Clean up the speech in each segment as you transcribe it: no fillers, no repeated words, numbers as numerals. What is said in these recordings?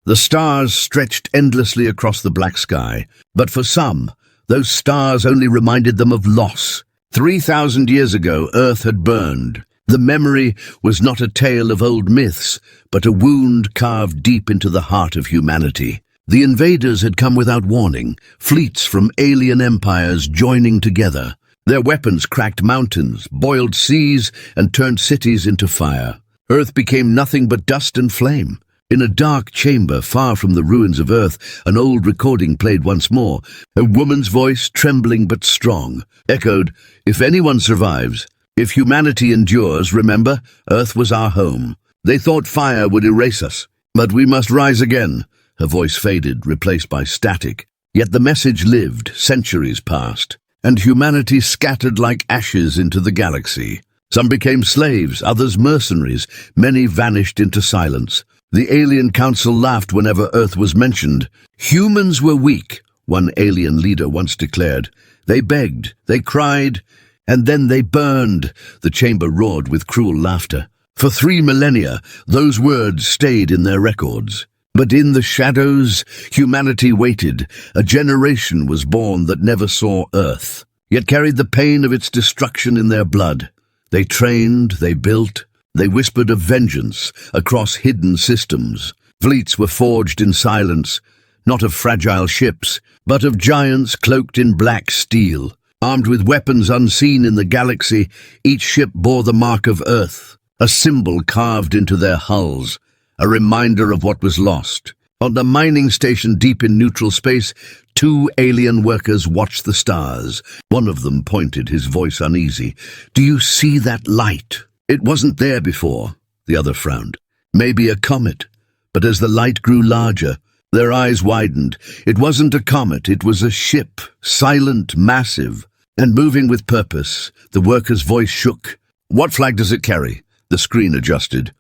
The stars stretched endlessly across the black sky, but for some, those stars only reminded them of loss. 3,000 years ago, Earth had burned. The memory was not a tale of old myths, but a wound carved deep into the heart of humanity. The invaders had come without warning, fleets from alien empires joining together. Their weapons cracked mountains, boiled seas, and turned cities into fire. Earth became nothing but dust and flame. In a dark chamber far from the ruins of Earth, an old recording played once more. A woman's voice, trembling but strong, echoed, "If anyone survives, if humanity endures, remember, Earth was our home. They thought fire would erase us, but we must rise again." Her voice faded, replaced by static. Yet the message lived. Centuries passed, and humanity scattered like ashes into the galaxy. Some became slaves, others mercenaries. Many vanished into silence. The alien council laughed whenever Earth was mentioned. Humans were weak, one alien leader once declared. They begged, they cried, and then they burned. The chamber roared with cruel laughter. For 3 millennia, those words stayed in their records. But in the shadows, humanity waited. A generation was born that never saw Earth, yet carried the pain of its destruction in their blood. They trained, they built, they whispered of vengeance across hidden systems. Fleets were forged in silence, not of fragile ships, but of giants cloaked in black steel. Armed with weapons unseen in the galaxy, each ship bore the mark of Earth, a symbol carved into their hulls. A reminder of what was lost. On the mining station deep in neutral space, 2 alien workers watched the stars. One of them pointed, his voice uneasy. "Do you see that light? It wasn't there before." The other frowned. "Maybe a comet." But as the light grew larger, their eyes widened. It wasn't a comet, it was a ship, silent, massive, and moving with purpose. The worker's voice shook. "What flag does it carry?" The screen adjusted,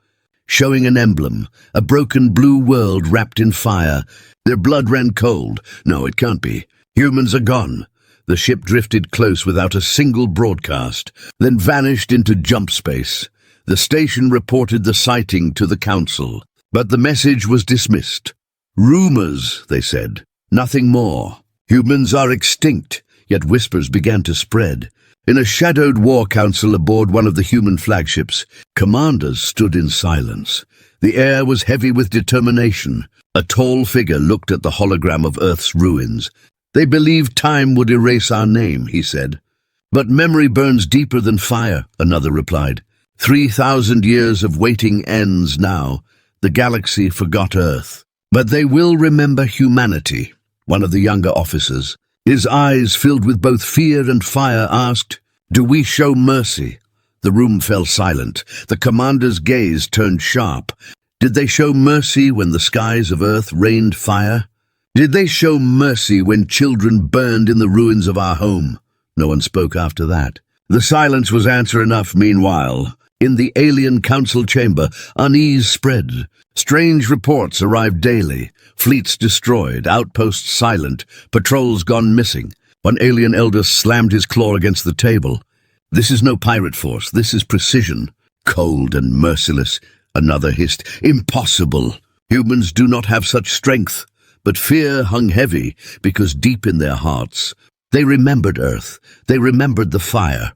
showing an emblem, a broken blue world wrapped in fire. Their blood ran cold. No, it can't be. Humans are gone. The ship drifted close without a single broadcast, then vanished into jump space. The station reported the sighting to the council, but the message was dismissed. "Rumors," they said. "Nothing more. Humans are extinct." Yet whispers began to spread. In a shadowed war council aboard one of the human flagships, commanders stood in silence. The air was heavy with determination. A tall figure looked at the hologram of Earth's ruins. "They believed time would erase our name," he said. "But memory burns deeper than fire," another replied. 3,000 years of waiting ends now. The galaxy forgot Earth. "But they will remember humanity," one of the younger officers. His eyes, filled with both fear and fire, asked, "Do we show mercy?" The room fell silent. The commander's gaze turned sharp. Did they show mercy when the skies of Earth rained fire? Did they show mercy when children burned in the ruins of our home? No one spoke after that. The silence was answer enough. Meanwhile, in the alien council chamber, unease spread. Strange reports arrived daily. Fleets destroyed, outposts silent, patrols gone missing. One alien elder slammed his claw against the table. "This is no pirate force, this is precision." "Cold and merciless," another hissed. "Impossible. Humans do not have such strength." But fear hung heavy, because deep in their hearts, they remembered Earth, they remembered the fire.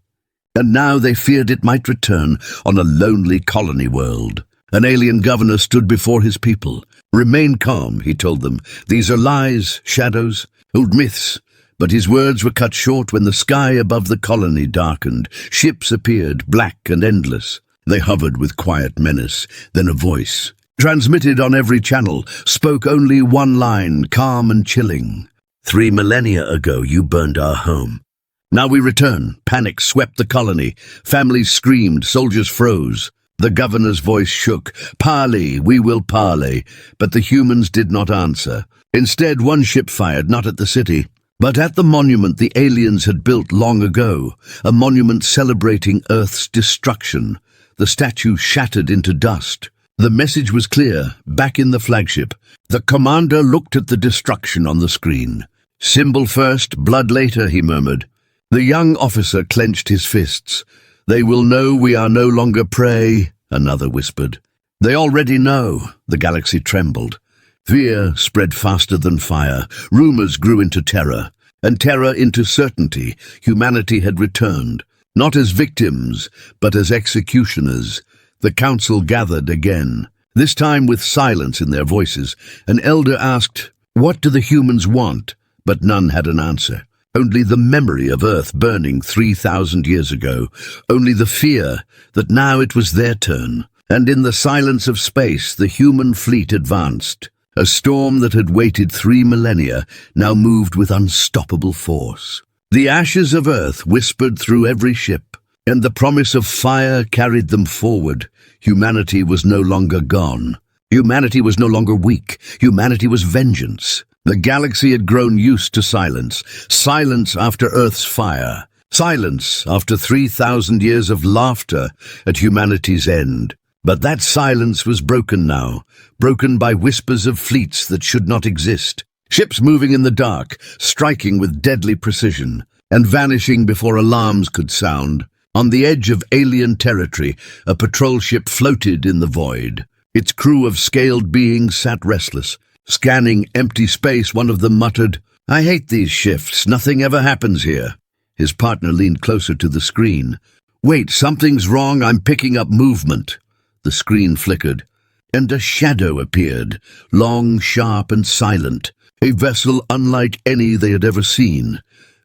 And now they feared it might return on a lonely colony world. An alien governor stood before his people. "Remain calm," he told them. "These are lies, shadows, old myths." But his words were cut short when the sky above the colony darkened. Ships appeared, black and endless. They hovered with quiet menace. Then a voice, transmitted on every channel, spoke only one line, calm and chilling. "3 millennia ago, you burned our home. Now we return." Panic swept the colony. Families screamed, soldiers froze. The governor's voice shook. "Parley, we will parley." But the humans did not answer. Instead, one ship fired, not at the city, but at the monument the aliens had built long ago, a monument celebrating Earth's destruction. The statue shattered into dust. The message was clear, back in the flagship. The commander looked at the destruction on the screen. "Symbol first, blood later," he murmured. The young officer clenched his fists. "They will know we are no longer prey," another whispered. "They already know." The galaxy trembled. Fear spread faster than fire. Rumors grew into terror, and terror into certainty. Humanity had returned, not as victims, but as executioners. The council gathered again, this time with silence in their voices. An elder asked, "What do the humans want?" But none had an answer. Only the memory of Earth burning 3,000 years ago. Only the fear that now it was their turn. And in the silence of space, the human fleet advanced. A storm that had waited 3 millennia now moved with unstoppable force. The ashes of Earth whispered through every ship, and the promise of fire carried them forward. Humanity was no longer gone. Humanity was no longer weak. Humanity was vengeance. The galaxy had grown used to silence. Silence after Earth's fire. Silence after 3,000 years of laughter at humanity's end. But that silence was broken now, broken by whispers of fleets that should not exist. Ships moving in the dark, striking with deadly precision, and vanishing before alarms could sound. On the edge of alien territory, a patrol ship floated in the void. Its crew of scaled beings sat restless. Scanning empty space, one of them muttered, "I hate these shifts. Nothing ever happens here." His partner leaned closer to the screen. "Wait, something's wrong. I'm picking up movement." The screen flickered, and a shadow appeared, long, sharp, and silent, a vessel unlike any they had ever seen.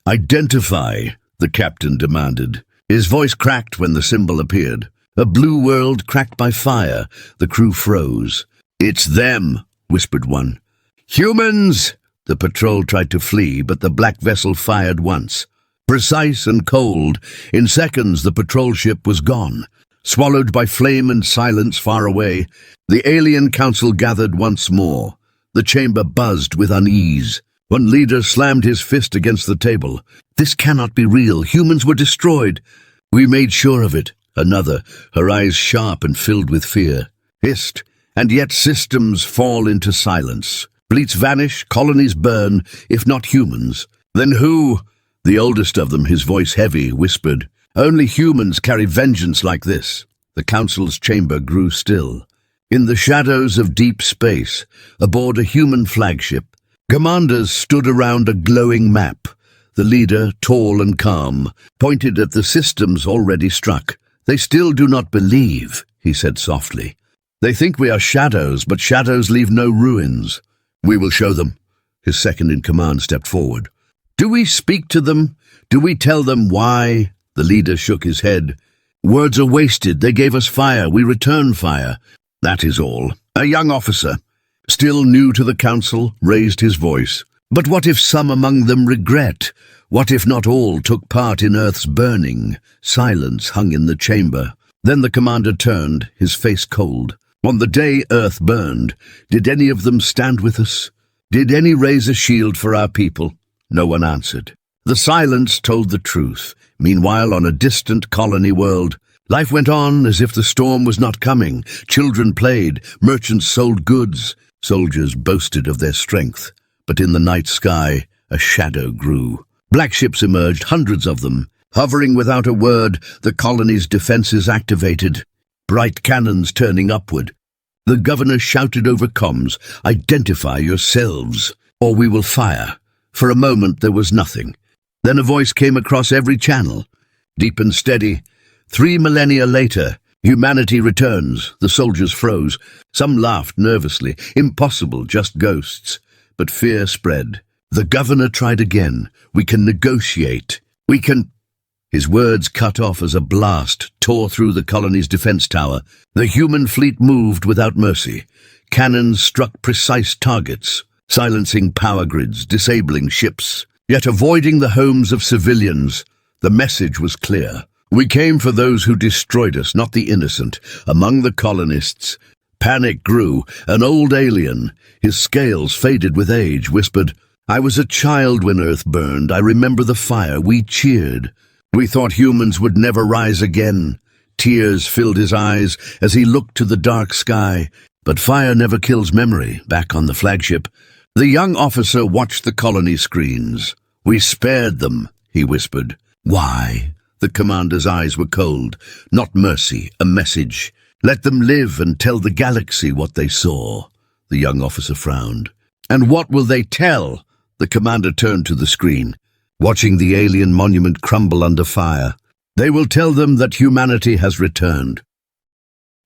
"Identify," the captain demanded. His voice cracked when the symbol appeared. A blue world cracked by fire. The crew froze. "It's them," whispered one. "Humans!" The patrol tried to flee, but the black vessel fired once. Precise and cold, in seconds the patrol ship was gone. Swallowed by flame and silence far away, the alien council gathered once more. The chamber buzzed with unease. One leader slammed his fist against the table. "This cannot be real. Humans were destroyed." "We made sure of it," another, her eyes sharp and filled with fear, hissed. "And yet systems fall into silence. Fleets vanish, colonies burn, if not humans. Then who?" The oldest of them, his voice heavy, whispered, "Only humans carry vengeance like this." The council's chamber grew still. In the shadows of deep space, aboard a human flagship, commanders stood around a glowing map. The leader, tall and calm, pointed at the systems already struck. "They still do not believe," he said softly. "They think we are shadows, but shadows leave no ruins." "We will show them." His second-in-command stepped forward. "Do we speak to them? Do we tell them why?" The leader shook his head. "Words are wasted. They gave us fire. We return fire. That is all." A young officer, still new to the council, raised his voice. "But what if some among them regret? What if not all took part in Earth's burning?" Silence hung in the chamber. Then the commander turned, his face cold. "On the day Earth burned, did any of them stand with us? Did any raise a shield for our people?" No one answered. The silence told the truth. Meanwhile, on a distant colony world, life went on as if the storm was not coming. Children played, merchants sold goods, soldiers boasted of their strength. But in the night sky, a shadow grew. Black ships emerged, hundreds of them. Hovering without a word, the colony's defenses activated. Bright cannons turning upward. The governor shouted over comms, "Identify yourselves, or we will fire." For a moment there was nothing. Then a voice came across every channel, deep and steady. 3 millennia later, humanity returns. The soldiers froze. Some laughed nervously. Impossible, just ghosts. But fear spread. The governor tried again. "We can negotiate. We can—" His words cut off as a blast tore through the colony's defense tower. The human fleet moved without mercy. Cannons struck precise targets, silencing power grids, disabling ships, yet avoiding the homes of civilians. The message was clear. "We came for those who destroyed us, not the innocent." Among the colonists, panic grew. An old alien, his scales faded with age, whispered, "I was a child when Earth burned. I remember the fire. We cheered. We thought humans would never rise again." Tears filled his eyes as he looked to the dark sky. But fire never kills memory. Back on the flagship, the young officer watched the colony screens. "We spared them," he whispered. "Why?" The commander's eyes were cold. "Not mercy, a message. Let them live and tell the galaxy what they saw." The young officer frowned. And what will they tell? The commander turned to the screen, watching the alien monument crumble under fire. They will tell them that humanity has returned.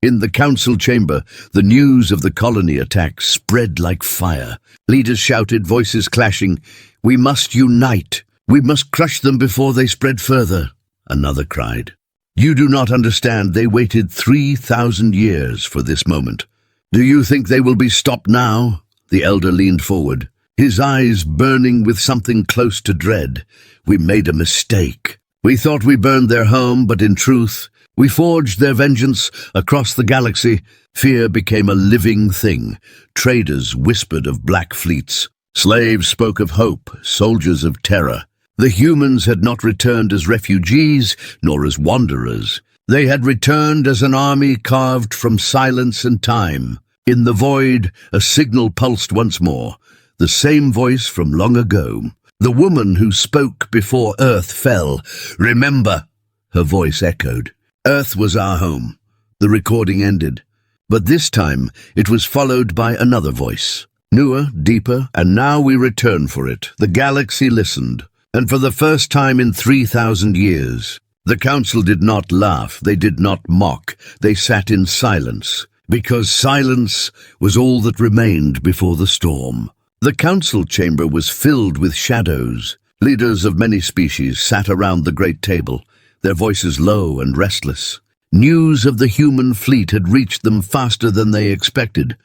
In the council chamber, the news of the colony attack spread like fire. Leaders shouted, voices clashing, "We must unite. We must crush them before they spread further." Another cried, "You do not understand. They waited 3,000 years for this moment. Do you think they will be stopped now?" The elder leaned forward, his eyes burning with something close to dread. "We made a mistake. We thought we burned their home, but in truth, we forged their vengeance across the galaxy." Fear became a living thing. Traders whispered of black fleets. Slaves spoke of hope, soldiers of terror. The humans had not returned as refugees, nor as wanderers. They had returned as an army carved from silence and time. In the void, a signal pulsed once more, the same voice from long ago. The woman who spoke before Earth fell. "Remember," her voice echoed. "Earth was our home." The recording ended, but this time it was followed by another voice. Newer, deeper, and now we return for it. The galaxy listened, and for the first time in 3,000 years. The council did not laugh, they did not mock, they sat in silence, because silence was all that remained before the storm. The council chamber was filled with shadows. Leaders of many species sat around the great table, their voices low and restless. News of the human fleet had reached them faster than they expected.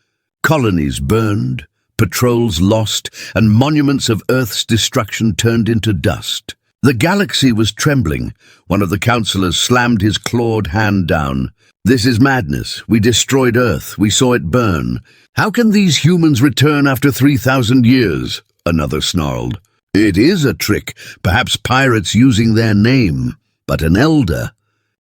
Colonies burned, patrols lost, and monuments of Earth's destruction turned into dust. The galaxy was trembling. One of the councillors slammed his clawed hand down. "This is madness. We destroyed Earth. We saw it burn. How can these humans return after 3,000 years? Another snarled. "It is a trick. Perhaps pirates using their name." But an elder,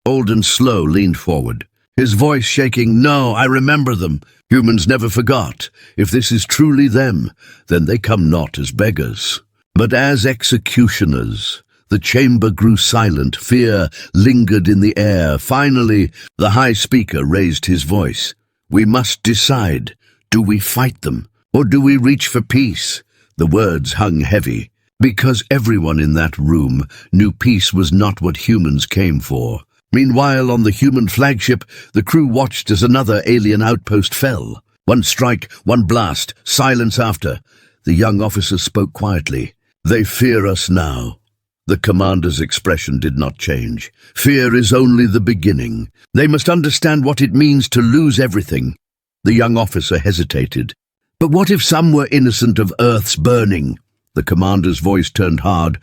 old and slow, leaned forward, his voice shaking. "No, I remember them. Humans never forgot. If this is truly them, then they come not as beggars, but as executioners." The chamber grew silent. Fear lingered in the air. Finally, the High Speaker raised his voice. "We must decide. Do we fight them, or do we reach for peace?" The words hung heavy, because everyone in that room knew peace was not what humans came for. Meanwhile, on the human flagship, the crew watched as another alien outpost fell. One strike, one blast, silence after. The young officer spoke quietly. "They fear us now." The commander's expression did not change. "Fear is only the beginning. They must understand what it means to lose everything." The young officer hesitated. "But what if some were innocent of Earth's burning?" The commander's voice turned hard.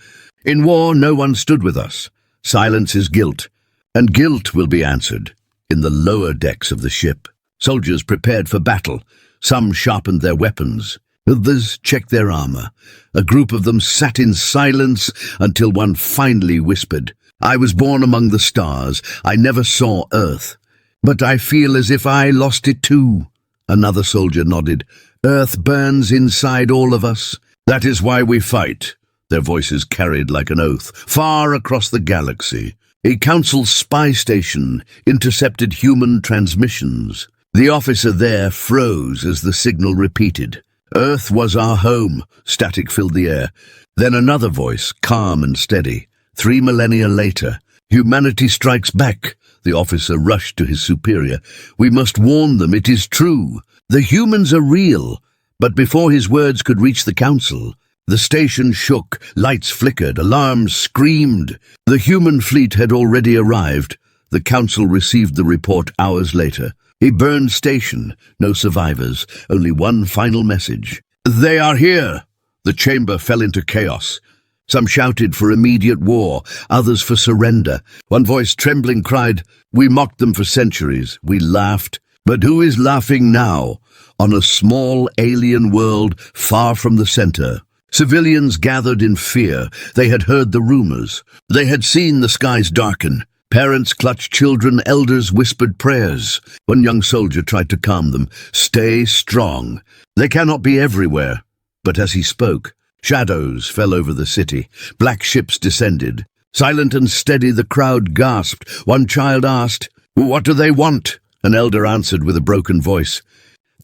"In war, no one stood with us. Silence is guilt, and guilt will be answered." In the lower decks of the ship, soldiers prepared for battle. Some sharpened their weapons. Others checked their armor. A group of them sat in silence until one finally whispered, "I was born among the stars. I never saw Earth. But I feel as if I lost it too." Another soldier nodded. "Earth burns inside all of us. That is why we fight." Their voices carried like an oath, far across the galaxy. A council spy station intercepted human transmissions. The officer there froze as the signal repeated. "Earth was our home." Static filled the air. Then another voice, calm and steady. 3 millennia later, "Humanity strikes back." The officer rushed to his superior. "We must warn them. It is true. The humans are real." But before his words could reach the council, the station shook, lights flickered, alarms screamed. The human fleet had already arrived. The council received the report hours later. A burned station, no survivors, only one final message. "They are here." The chamber fell into chaos. Some shouted for immediate war, others for surrender. One voice trembling cried, "We mocked them for centuries. We laughed. But who is laughing now?" On a small alien world far from the center, civilians gathered in fear. They had heard the rumors. They had seen the skies darken. Parents clutched children, elders whispered prayers. One young soldier tried to calm them. "Stay strong. They cannot be everywhere." But as he spoke, shadows fell over the city. Black ships descended. Silent and steady, the crowd gasped. One child asked, "What do they want?" An elder answered with a broken voice,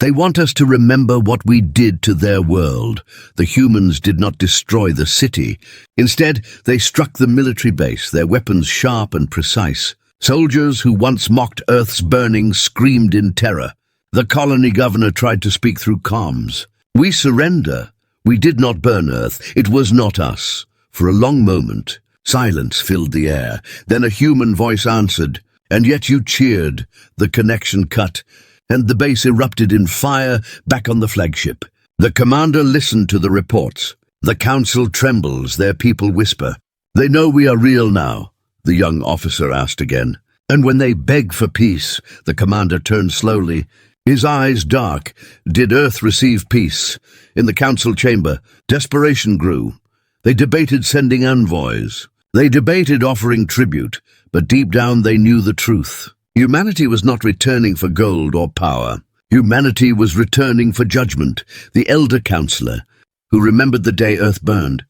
They want us to remember what we did to their world. The humans did not destroy the city. Instead, they struck the military base, their weapons sharp and precise. Soldiers who once mocked Earth's burning screamed in terror. The colony governor tried to speak through comms. "We surrender. We did not burn Earth. It was not us." For a long moment, silence filled the air. Then a human voice answered, "And yet you cheered." The connection cut, and the base erupted in fire back on the flagship. The commander listened to the reports. The council trembles, their people whisper. "They know we are real now," the young officer asked again. "And when they beg for peace," the commander turned slowly, his eyes dark. "Did Earth receive peace?" In the council chamber, desperation grew. They debated sending envoys. They debated offering tribute, but deep down they knew the truth. Humanity was not returning for gold or power. Humanity was returning for judgment. The elder counselor, who remembered the day Earth burned,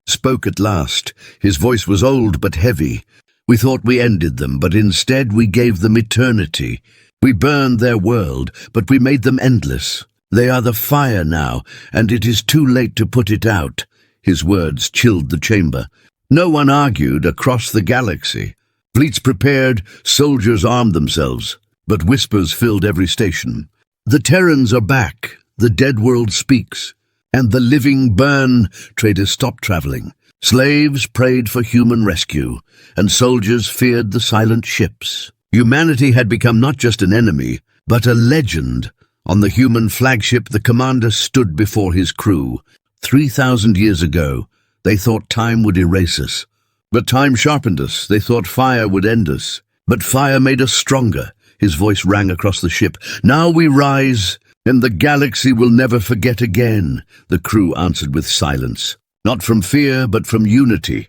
spoke at last. His voice was old but heavy. "We thought we ended them, but instead we gave them eternity. We burned their world, but we made them endless. They are the fire now, and it is too late to put it out." His words chilled the chamber. No one argued across the galaxy. Fleets prepared, soldiers armed themselves, but whispers filled every station. "The Terrans are back, the dead world speaks, and the living burn." Traders stopped traveling. Slaves prayed for human rescue, and soldiers feared the silent ships. Humanity had become not just an enemy, but a legend. On the human flagship, the commander stood before his crew. 3,000 years ago, they thought time would erase us. But time sharpened us. They thought fire would end us. But fire made us stronger. His voice rang across the ship. "Now we rise, and the galaxy will never forget again." The crew answered with silence. Not from fear, but from unity.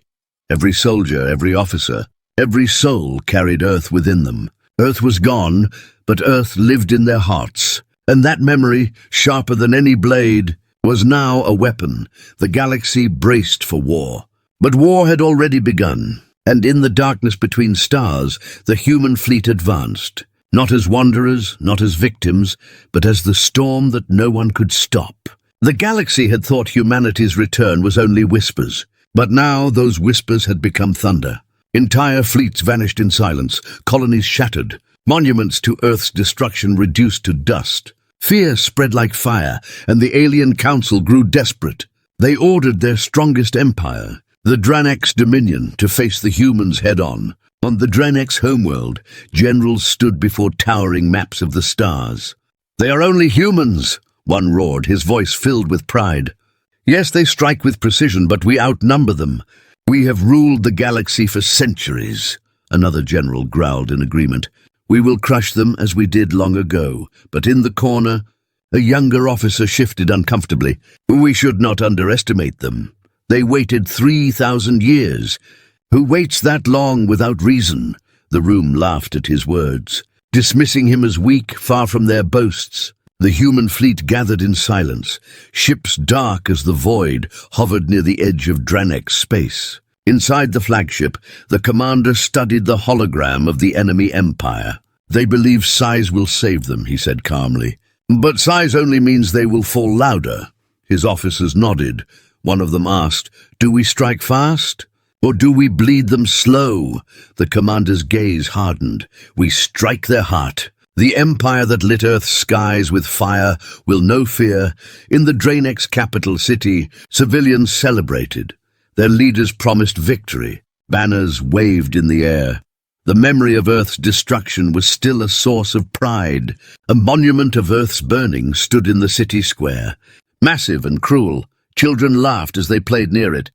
Every soldier, every officer, every soul carried Earth within them. Earth was gone, but Earth lived in their hearts. And that memory, sharper than any blade, was now a weapon. The galaxy braced for war. But war had already begun, and in the darkness between stars, the human fleet advanced, not as wanderers, not as victims, but as the storm that no one could stop. The galaxy had thought humanity's return was only whispers, but now those whispers had become thunder. Entire fleets vanished in silence, colonies shattered, monuments to Earth's destruction reduced to dust. Fear spread like fire, and the alien council grew desperate. They ordered their strongest empire, the Dranex Dominion, to face the humans head-on. On the Dranex homeworld, generals stood before towering maps of the stars. "They are only humans," one roared, his voice filled with pride. "Yes, they strike with precision, but we outnumber them. We have ruled the galaxy for centuries," another general growled in agreement. "We will crush them as we did long ago." But in the corner, a younger officer shifted uncomfortably. "We should not underestimate them. They waited 3,000 years. Who waits that long without reason?" The room laughed at his words, dismissing him as weak, far from their boasts. The human fleet gathered in silence. Ships dark as the void hovered near the edge of Dranex space. Inside the flagship, the commander studied the hologram of the enemy empire. "They believe size will save them," he said calmly. "But size only means they will fall louder." His officers nodded. One of them asked, "Do we strike fast? Or do we bleed them slow?" The commander's gaze hardened. "We strike their heart. The empire that lit Earth's skies with fire will know fear." In the Dranex capital city, civilians celebrated. Their leaders promised victory. Banners waved in the air. The memory of Earth's destruction was still a source of pride. A monument of Earth's burning stood in the city square. Massive and cruel, children laughed as they played near it.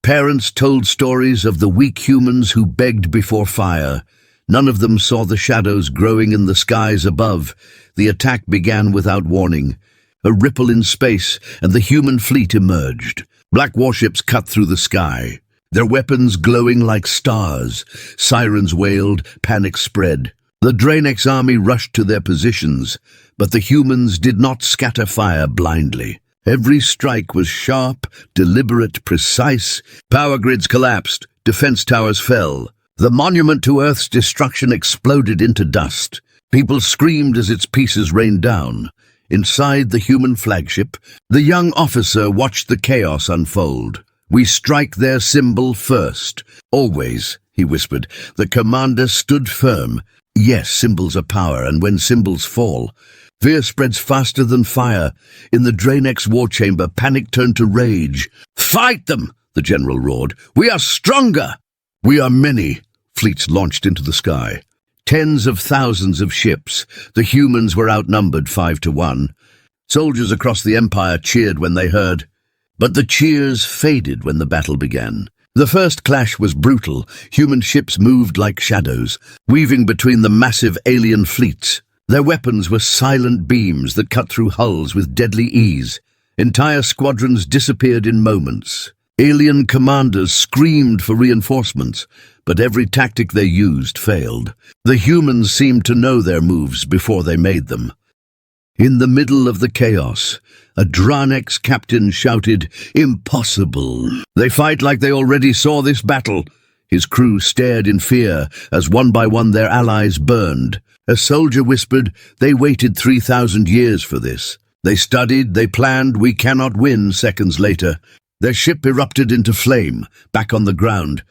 Parents told stories of the weak humans who begged before fire. None of them saw the shadows growing in the skies above. The attack began without warning. A ripple in space, and the human fleet emerged. Black warships cut through the sky, their weapons glowing like stars. Sirens wailed, panic spread. The Dranex army rushed to their positions, but the humans did not scatter fire blindly. Every strike was sharp, deliberate, precise. Power grids collapsed, defense towers fell. The monument to Earth's destruction exploded into dust. People screamed as its pieces rained down. Inside the human flagship, the young officer watched the chaos unfold. "We strike their symbol first. Always," he whispered. The commander stood firm. Yes, symbols are power, and when symbols fall, fear spreads faster than fire. In the Draenei's war chamber, panic turned to rage. "Fight them!" the general roared. "We are stronger!" "We are many." Fleets launched into the sky. Tens of thousands of ships. The humans were outnumbered 5-1. Soldiers across the Empire cheered when they heard. But the cheers faded when the battle began. The first clash was brutal. Human ships moved like shadows, weaving between the massive alien fleets. Their weapons were silent beams that cut through hulls with deadly ease. Entire squadrons disappeared in moments. Alien commanders screamed for reinforcements, but every tactic they used failed. The humans seemed to know their moves before they made them. In the middle of the chaos, a Draenei's captain shouted, "Impossible! They fight like they already saw this battle." His crew stared in fear as one by one their allies burned. A soldier whispered, "They waited 3,000 years for this. They studied, they planned, we cannot win." Seconds later, their ship erupted into flame, back on the ground.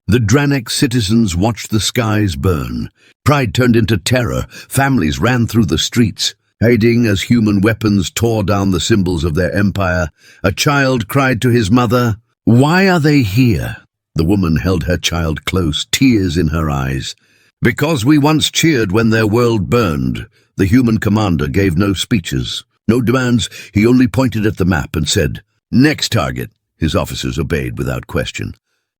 The Draenei citizens watched the skies burn. Pride turned into terror. Families ran through the streets, hiding as human weapons tore down the symbols of their empire. A child cried to his mother, "Why are they here?" The woman held her child close, tears in her eyes. "Because we once cheered when their world burned." The human commander gave no speeches, no demands. He only pointed at the map and said, "Next target." His officers obeyed without question.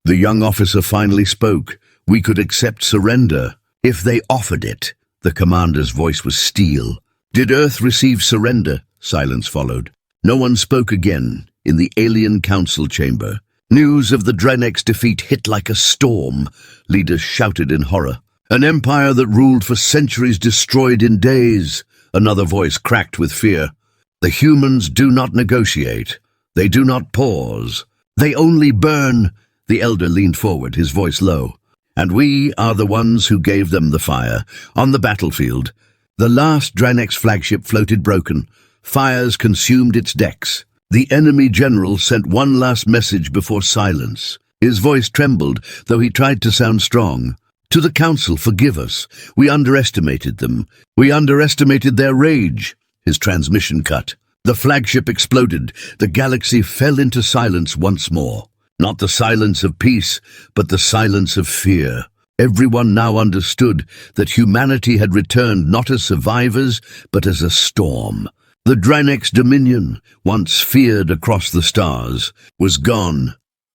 The young officer finally spoke. "We could accept surrender if they offered it." The commander's voice was steel. "Did Earth receive surrender?" Silence followed. No one spoke again. In the alien council chamber, news of the Draenei's defeat hit like a storm. Leaders shouted in horror. "An empire that ruled for centuries destroyed in days." Another voice cracked with fear. "The humans do not negotiate. They do not pause. They only burn." The elder leaned forward, his voice low. "And we are the ones who gave them the fire." On the battlefield, the last Draenei's flagship floated broken. Fires consumed its decks. The enemy general sent one last message before silence. His voice trembled, though he tried to sound strong. "To the council, forgive us. We underestimated them. We underestimated their rage." His transmission cut. The flagship exploded. The galaxy fell into silence once more. Not the silence of peace, but the silence of fear. Everyone now understood that humanity had returned not as survivors, but as a storm. The Draenei's dominion, once feared across the stars, was gone,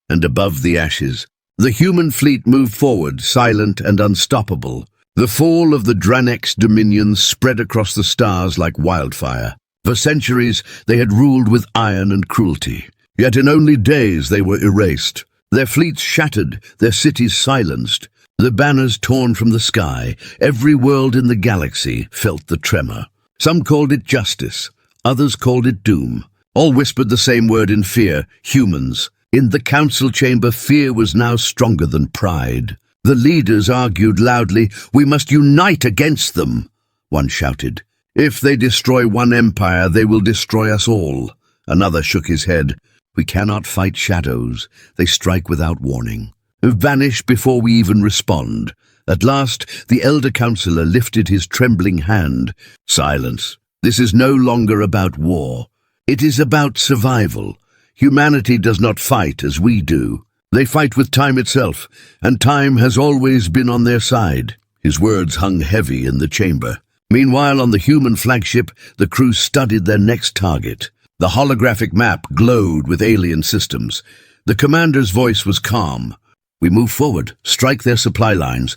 and above the ashes, the human fleet moved forward, silent and unstoppable. The fall of the Draenei's dominion spread across the stars like wildfire. For centuries, they had ruled with iron and cruelty. Yet in only days they were erased. Their fleets shattered, their cities silenced. The banners torn from the sky. Every world in the galaxy felt the tremor. Some called it justice. Others called it doom. All whispered the same word in fear: humans. In the council chamber, fear was now stronger than pride. The leaders argued loudly, "We must unite against them." One shouted, "If they destroy one empire, they will destroy us all." Another shook his head. "We cannot fight shadows. They strike without warning, vanish before we even respond." At last, the elder counselor lifted his trembling hand. "Silence. This is no longer about war. It is about survival. Humanity does not fight as we do. They fight with time itself, and time has always been on their side." His words hung heavy in the chamber. Meanwhile, on the human flagship, the crew studied their next target. The holographic map glowed with alien systems. The commander's voice was calm. "We move forward, strike their supply lines,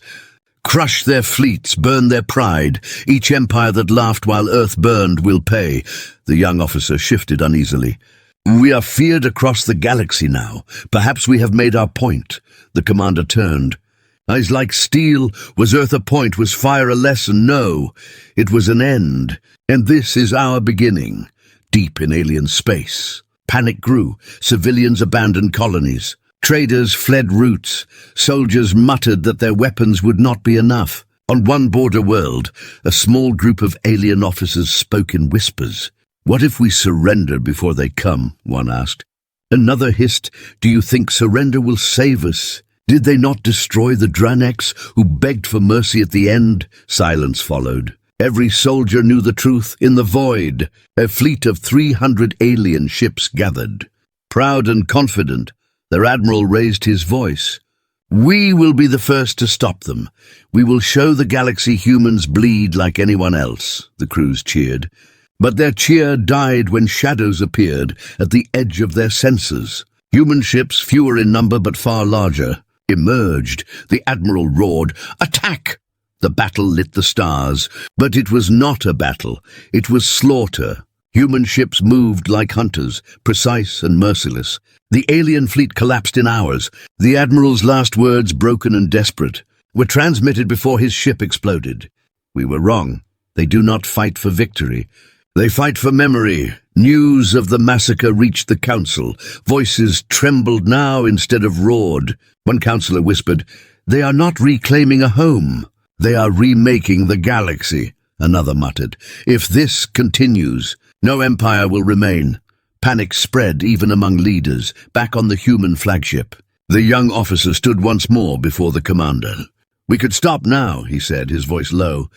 crush their fleets, burn their pride. Each empire that laughed while Earth burned will pay." The young officer shifted uneasily. "We are feared across the galaxy now. Perhaps we have made our point." The commander turned. Eyes like steel. Was Earth a point? Was fire a lesson? No, it was an end. And this is our beginning. Deep in alien space, panic grew. Civilians abandoned colonies. Traders fled routes. Soldiers muttered that their weapons would not be enough. On one border world, a small group of alien officers spoke in whispers. "What if we surrender before they come?" one asked. Another hissed, "Do you think surrender will save us? Did they not destroy the Dranex, who begged for mercy at the end?" Silence followed. Every soldier knew the truth. In the void, a fleet of 300 alien ships gathered. Proud and confident, their admiral raised his voice. "We will be the first to stop them. We will show the galaxy humans bleed like anyone else," the crews cheered. But their cheer died when shadows appeared at the edge of their sensors. Human ships, fewer in number but far larger, emerged. The admiral roared, "Attack!" The battle lit the stars, but it was not a battle. It was slaughter. Human ships moved like hunters, precise and merciless. The alien fleet collapsed in hours. The admiral's last words, broken and desperate, were transmitted before his ship exploded. "We were wrong. They do not fight for victory. They fight for memory." News of the massacre reached the council. Voices trembled now instead of roared. One counselor whispered, "They are not reclaiming a home. They are remaking the galaxy," another muttered. "If this continues, no empire will remain." Panic spread even among leaders, back on the human flagship. The young officer stood once more before the commander. "We could stop now," he said, his voice low.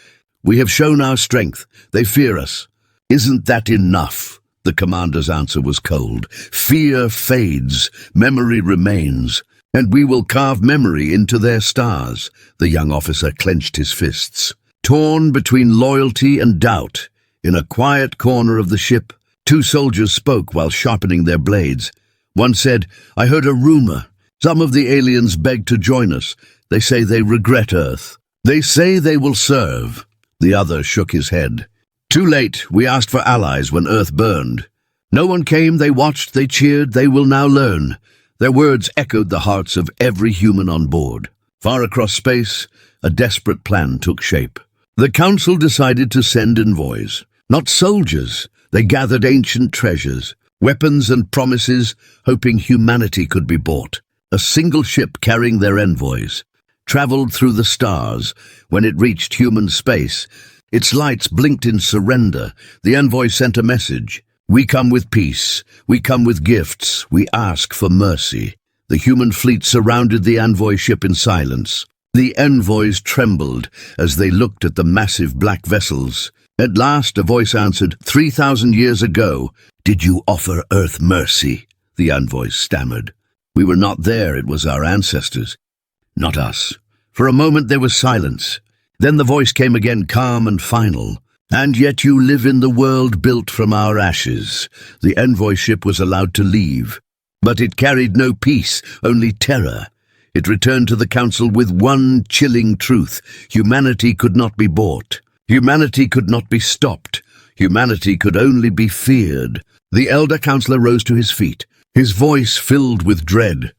"We have shown our strength. They fear us." "Isn't that enough?" The commander's answer was cold. "Fear fades, memory remains, and we will carve memory into their stars." The young officer clenched his fists. Torn between loyalty and doubt, in a quiet corner of the ship, two soldiers spoke while sharpening their blades. One said, "I heard a rumor. Some of the aliens beg to join us. They say they regret Earth. They say they will serve." The other shook his head. "Too late. We asked for allies when Earth burned. No one came. They watched. They cheered. They will now learn." Their words echoed the hearts of every human on board. Far across space, a desperate plan took shape. The council decided to send envoys. Not soldiers. They gathered ancient treasures, weapons and promises, hoping humanity could be bought. A single ship carrying their envoys traveled through the stars. When it reached human space, its lights blinked in surrender. The envoy sent a message. "We come with peace. We come with gifts. We ask for mercy." The human fleet surrounded the envoy ship in silence. The envoys trembled as they looked at the massive black vessels. At last a voice answered, 3,000 years ago, did you offer Earth mercy?" The envoys stammered. "We were not there. It was our ancestors, not us." For a moment there was silence. Then the voice came again, calm and final. "And yet you live in the world built from our ashes." The envoy ship was allowed to leave, but it carried no peace, only terror. It returned to the council with one chilling truth: humanity could not be bought. Humanity could not be stopped. Humanity could only be feared. The elder counselor rose to his feet, his voice filled with dread.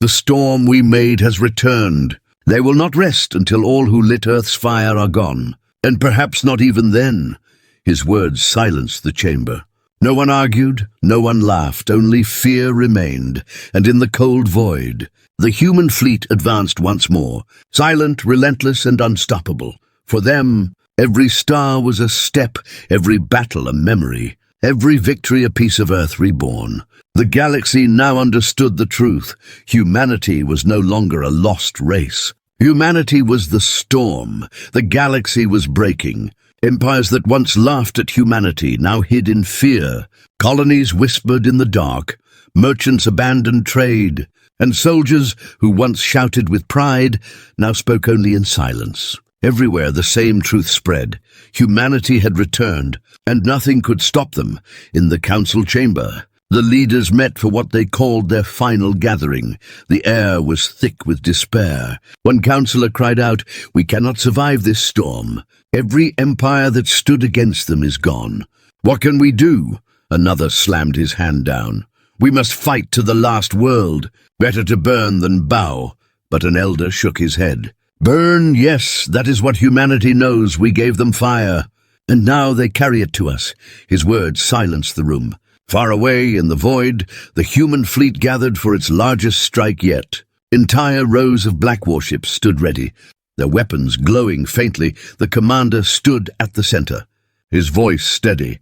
"The storm we made has returned. They will not rest until all who lit Earth's fire are gone. And perhaps not even then." His words silenced the chamber. No one argued, no one laughed, only fear remained. And in the cold void, the human fleet advanced once more, silent, relentless, and unstoppable. For them, every star was a step, every battle a memory, every victory a piece of Earth reborn. The galaxy now understood the truth. Humanity was no longer a lost race. Humanity was the storm. The galaxy was breaking. Empires that once laughed at humanity now hid in fear. Colonies whispered in the dark. Merchants abandoned trade. And soldiers, who once shouted with pride, now spoke only in silence. Everywhere the same truth spread. Humanity had returned, and nothing could stop them. In the council chamber, the leaders met for what they called their final gathering. The air was thick with despair. One counselor cried out, "We cannot survive this storm. Every empire that stood against them is gone." "What can we do?" Another slammed his hand down. "We must fight to the last world. Better to burn than bow." But an elder shook his head. "Burn, yes, that is what humanity knows. We gave them fire, and now they carry it to us." His words silenced the room. Far away in the void, the human fleet gathered for its largest strike yet. Entire rows of black warships stood ready, their weapons glowing faintly. The commander stood at the center, his voice steady.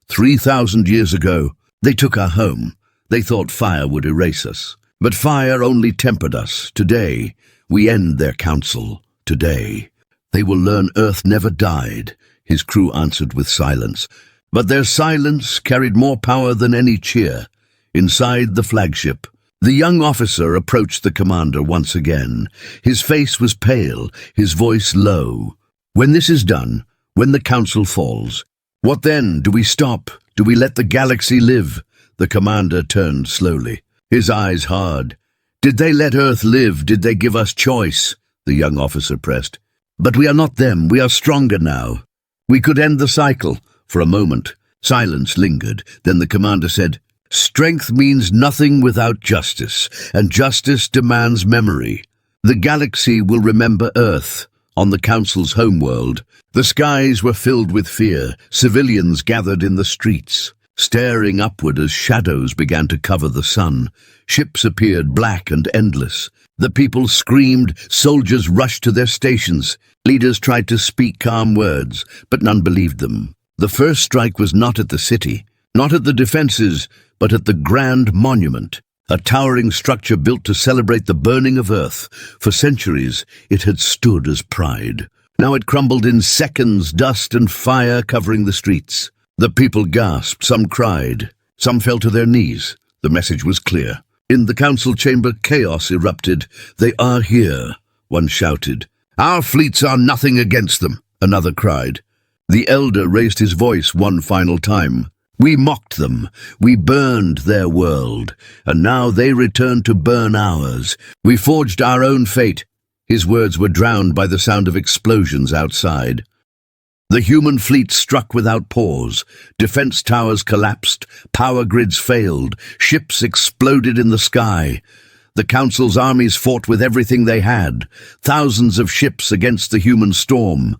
3,000 years ago, they took our home. They thought fire would erase us. But fire only tempered us. Today, we end their counsel. Today, they will learn Earth never died, his crew answered with silence. But their silence carried more power than any cheer. Inside the flagship, the young officer approached the commander once again. His face was pale, his voice low. When this is done, when the council falls, what then? Do we stop? Do we let the galaxy live? The commander turned slowly, his eyes hard. Did they let Earth live? Did they give us choice? The young officer pressed. But we are not them. We are stronger now. We could end the cycle. For a moment, silence lingered. Then the commander said, "Strength means nothing without justice, and justice demands memory. The galaxy will remember Earth. On the Council's homeworld, the skies were filled with fear. Civilians gathered in the streets, staring upward as shadows began to cover the sun. Ships appeared black and endless. The people screamed, soldiers rushed to their stations. Leaders tried to speak calm words, but none believed them. The first strike was not at the city, not at the defenses, but at the Grand Monument, a towering structure built to celebrate the burning of Earth. For centuries, it had stood as pride. Now it crumbled in seconds, dust and fire covering the streets. The people gasped, some cried, some fell to their knees. The message was clear. In the council chamber, chaos erupted. "They are here," one shouted. "Our fleets are nothing against them," another cried. The elder raised his voice one final time. "We mocked them, we burned their world, and now they return to burn ours. We forged our own fate." His words were drowned by the sound of explosions outside. The human fleet struck without pause. Defense towers collapsed, power grids failed, ships exploded in the sky. The Council's armies fought with everything they had, thousands of ships against the human storm.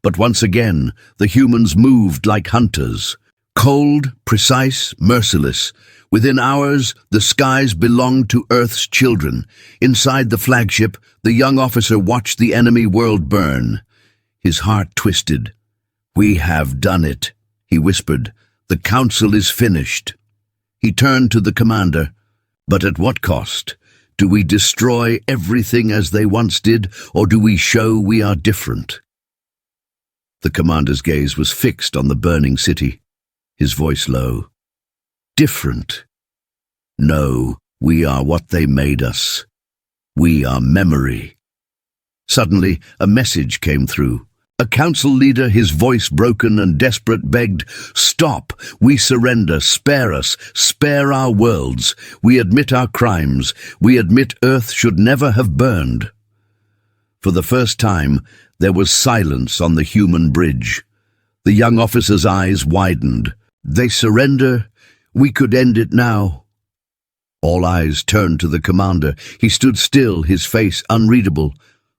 But once again, the humans moved like hunters. Cold, precise, merciless. Within hours, the skies belonged to Earth's children. Inside the flagship, the young officer watched the enemy world burn. His heart twisted. "We have done it," he whispered. "The council is finished." He turned to the commander. "But at what cost? Do we destroy everything as they once did, or do we show we are different?" The commander's gaze was fixed on the burning city, his voice low. "Different? No, we are what they made us. We are memory." Suddenly, a message came through. A council leader, his voice broken and desperate, begged, "Stop! We surrender. Spare us. Spare our worlds. We admit our crimes. We admit Earth should never have burned." For the first time, there was silence on the human bridge. The young officer's eyes widened. "They surrender? We could end it now." All eyes turned to the commander. He stood still, his face unreadable.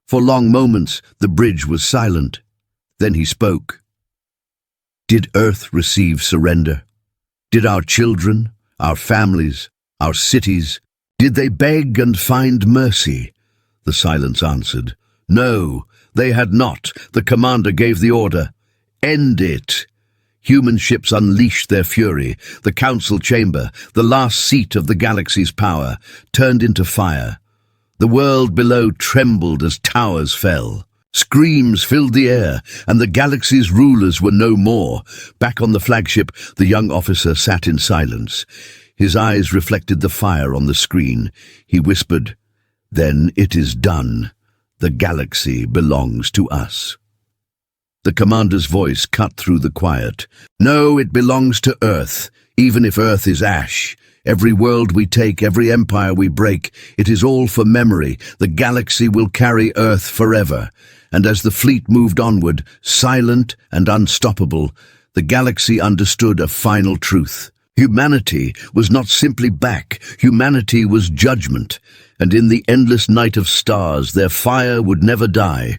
For long moments, the bridge was silent. Then he spoke. "Did Earth receive surrender? Did our children, our families, our cities, did they beg and find mercy?" The silence answered. "No, they had not." The commander gave the order. "End it." Human ships unleashed their fury. The council chamber, the last seat of the galaxy's power, turned into fire. The world below trembled as towers fell. Screams filled the air, and the galaxy's rulers were no more. Back on the flagship, the young officer sat in silence. His eyes reflected the fire on the screen. He whispered, "Then it is done. The galaxy belongs to us." The commander's voice cut through the quiet. "No, it belongs to Earth, even if Earth is ash. Every world we take, every empire we break, it is all for memory. The galaxy will carry Earth forever." And as the fleet moved onward, silent and unstoppable, the galaxy understood a final truth. Humanity was not simply back. Humanity was judgment. And in the endless night of stars, their fire would never die.